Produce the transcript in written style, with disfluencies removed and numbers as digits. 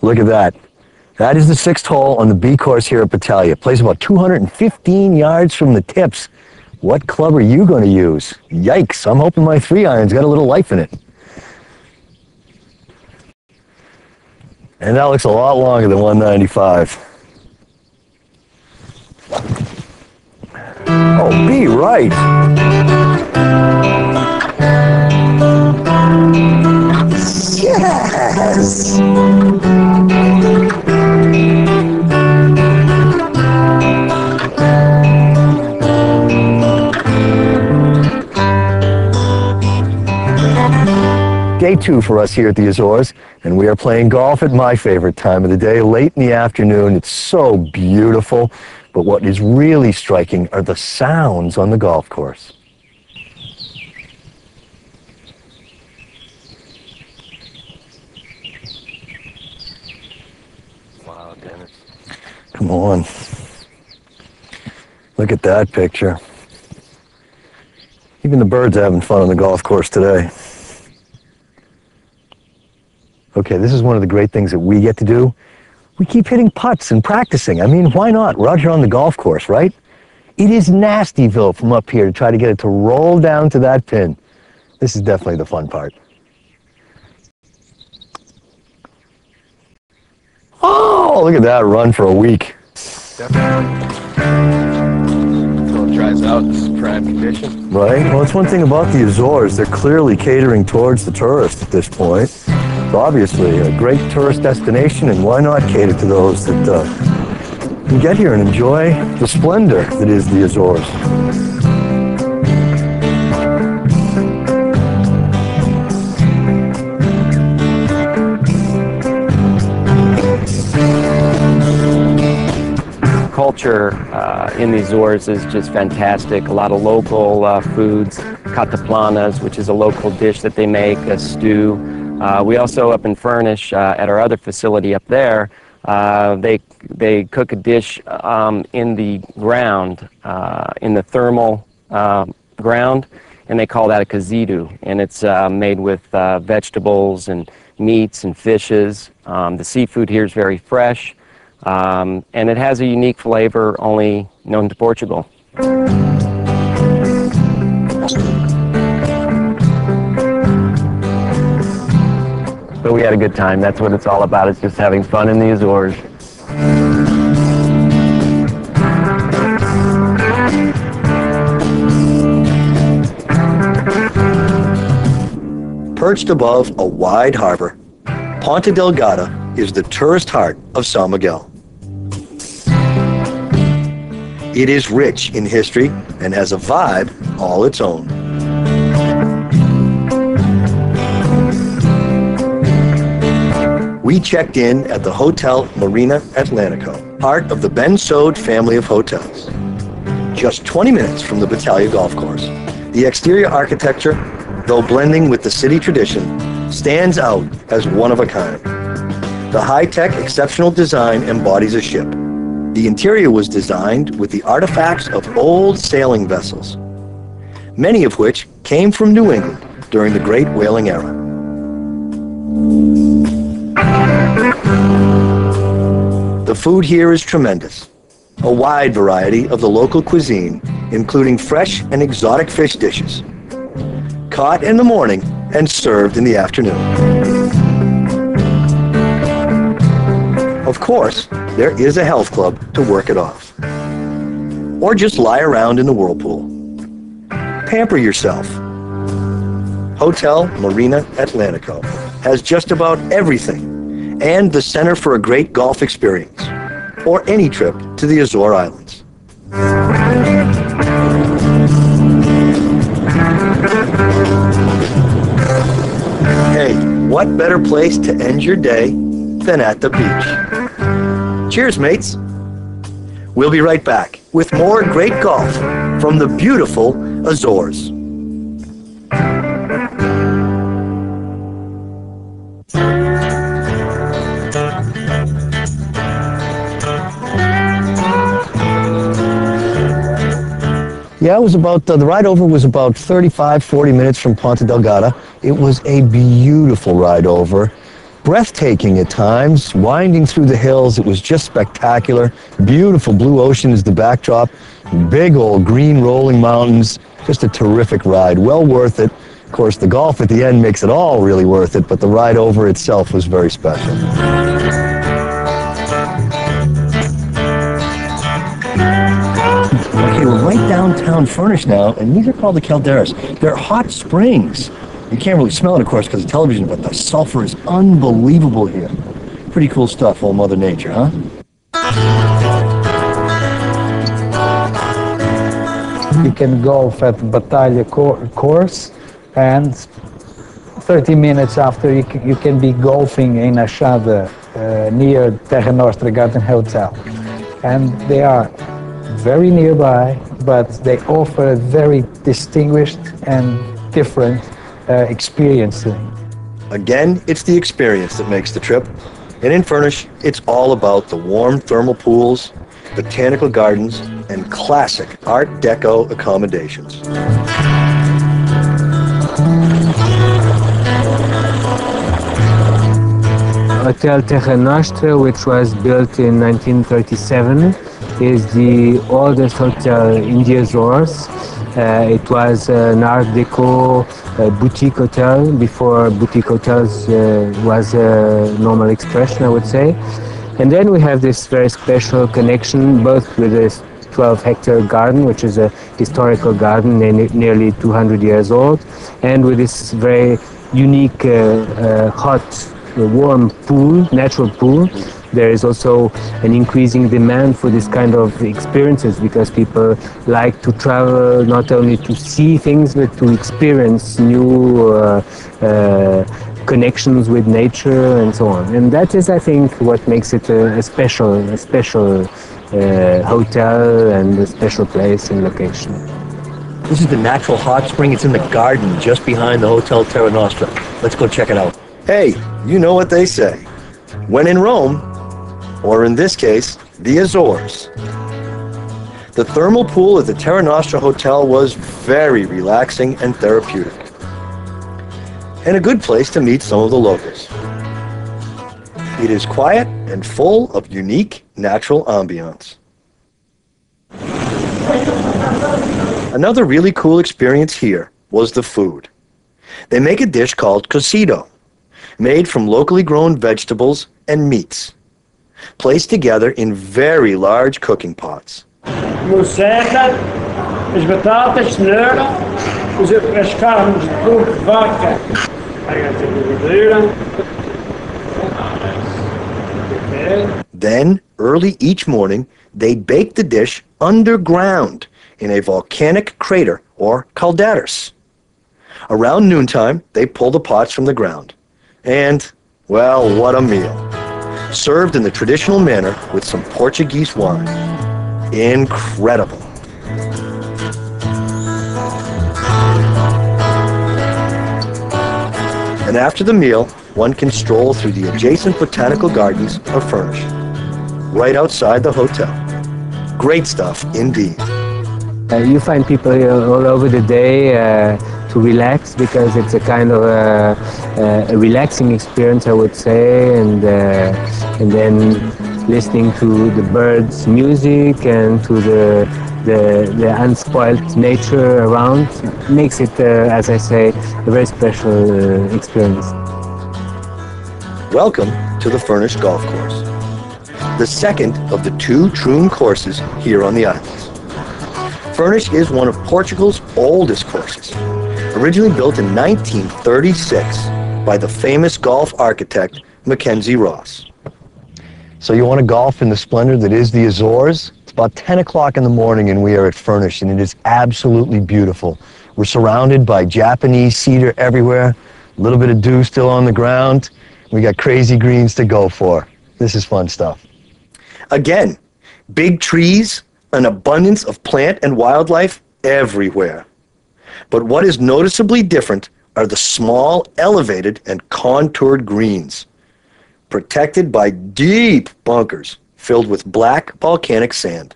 Look at that. That is the 6th hole on the B course here at Battaglia. Plays about 215 yards from the tips. What club are you going to use? Yikes, I'm hoping my 3-iron's got a little life in it. And that looks a lot longer than 195. Oh, be right. Yes! Day 2 for us here at the Azores, and we are playing golf at my favorite time of the day, late in the afternoon. It's so beautiful, but what is really striking are the sounds on the golf course. Wow, Dennis. Come on. Look at that picture. Even the birds are having fun on the golf course today. Okay, this is one of the great things that we get to do. We keep hitting putts and practicing. I mean, why not? We're out here on the golf course, right? It is nastyville from up here to try to get it to roll down to that pin. This is definitely the fun part. Oh, look at that run for a week. Until it dries out, this is prime condition. Right? Well, it's one thing about the Azores. They're clearly catering towards the tourist at this point. It's obviously a great tourist destination, and why not cater to those that can get here and enjoy the splendor that is the Azores. Culture in the Azores is just fantastic. A lot of local foods, cataplanas, which is a local dish that they make, a stew. We also up in Furnish at our other facility up there, they cook a dish in the ground, in the thermal ground, and they call that a cozido. And it's made with vegetables and meats and fishes. The seafood here is very fresh, and it has a unique flavor only known to Portugal. But we had a good time. That's what it's all about. It's just having fun in the Azores. Perched above a wide harbor, Ponta Delgada is the tourist heart of São Miguel. It is rich in history and has a vibe all its own. We checked in at the Hotel Marina Atlantico, part of the Ben Sode family of hotels. Just 20 minutes from the Battaglia Golf Course. The exterior architecture, though blending with the city tradition, stands out as one of a kind. The high-tech, exceptional design embodies a ship. The interior was designed with the artifacts of old sailing vessels, many of which came from New England during the Great Whaling Era. The food here is tremendous. A wide variety of the local cuisine, including fresh and exotic fish dishes, caught in the morning and served in the afternoon. Of course, there is a health club to work it off. Or just lie around in the whirlpool. Pamper yourself. Hotel Marina Atlantico has just about everything and the center for a great golf experience, or any trip to the Azore Islands. Hey, what better place to end your day than at the beach? Cheers, mates. We'll be right back with more great golf from the beautiful Azores. Yeah, it was about, the ride over was about 35, 40 minutes from Ponta Delgada. It was a beautiful ride over. Breathtaking at times, winding through the hills, it was just spectacular. Beautiful blue ocean is the backdrop, big old green rolling mountains, just a terrific ride, well worth it. Of course, the golf at the end makes it all really worth it, but the ride over itself was very special. Okay, we're right downtown Furnish now, and these are called the calderas. They're hot springs. You can't really smell it, of course, because of television, but the sulfur is unbelievable here. Pretty cool stuff, old Mother Nature, huh? You can golf at Batalha course, and 30 minutes after you can be golfing in Achada near Terra Nostra Garden Hotel. And they are very nearby, but they offer a very distinguished and different experience. Again, it's the experience that makes the trip. And in Furnish, it's all about the warm thermal pools, botanical gardens, and classic Art Deco accommodations. Hotel Terra Nostra, which was built in 1937, is the oldest hotel in the Azores. It was an Art Deco boutique hotel before boutique hotels was a normal expression, I would say. And then we have this very special connection both with this 12-hectare garden, which is a historical garden nearly 200 years old, and with this very unique hot, warm pool, natural pool. There is also an increasing demand for this kind of experiences because people like to travel not only to see things but to experience new connections with nature and so on. And that is, I think, what makes it a special hotel and a special place and location. This is the natural hot spring. It's in the garden just behind the Hotel Terra Nostra. Let's go check it out. Hey, you know what they say. When in Rome, or in this case, the Azores. The thermal pool at the Terra Nostra Hotel was very relaxing and therapeutic. And a good place to meet some of the locals. It is quiet and full of unique natural ambiance. Another really cool experience here was the food. They make a dish called cocido, made from locally grown vegetables and meats, placed together in very large cooking pots. Mosseca, as batatas, cenoura, as carnes de porco, de vaca, Then, early each morning, they bake the dish underground in a volcanic crater or calderas. Around noontime, they pull the pots from the ground. And, well, what a meal. Served in the traditional manner with some Portuguese wine. Incredible. And after the meal, one can stroll through the adjacent botanical gardens of Furnish, right outside the hotel. Great stuff indeed. You find people here all over the day to relax because it's a kind of a relaxing experience, I would say, and then listening to the birds' music and to the unspoiled nature around makes it, as I say, a very special experience. Welcome to the Furnish Golf Course, the second of the two Troon courses here on the islands. Furnish is one of Portugal's oldest courses, originally built in 1936 by the famous golf architect Mackenzie Ross. So you want to golf in the splendor that is the Azores? It's about 10 o'clock in the morning and we are at Furnish, and it is absolutely beautiful. We're surrounded by Japanese cedar everywhere, a little bit of dew still on the ground. We got crazy greens to go for. This is fun stuff. Again, big trees, an abundance of plant and wildlife everywhere. But what is noticeably different are the small, elevated, and contoured greens, protected by deep bunkers filled with black volcanic sand.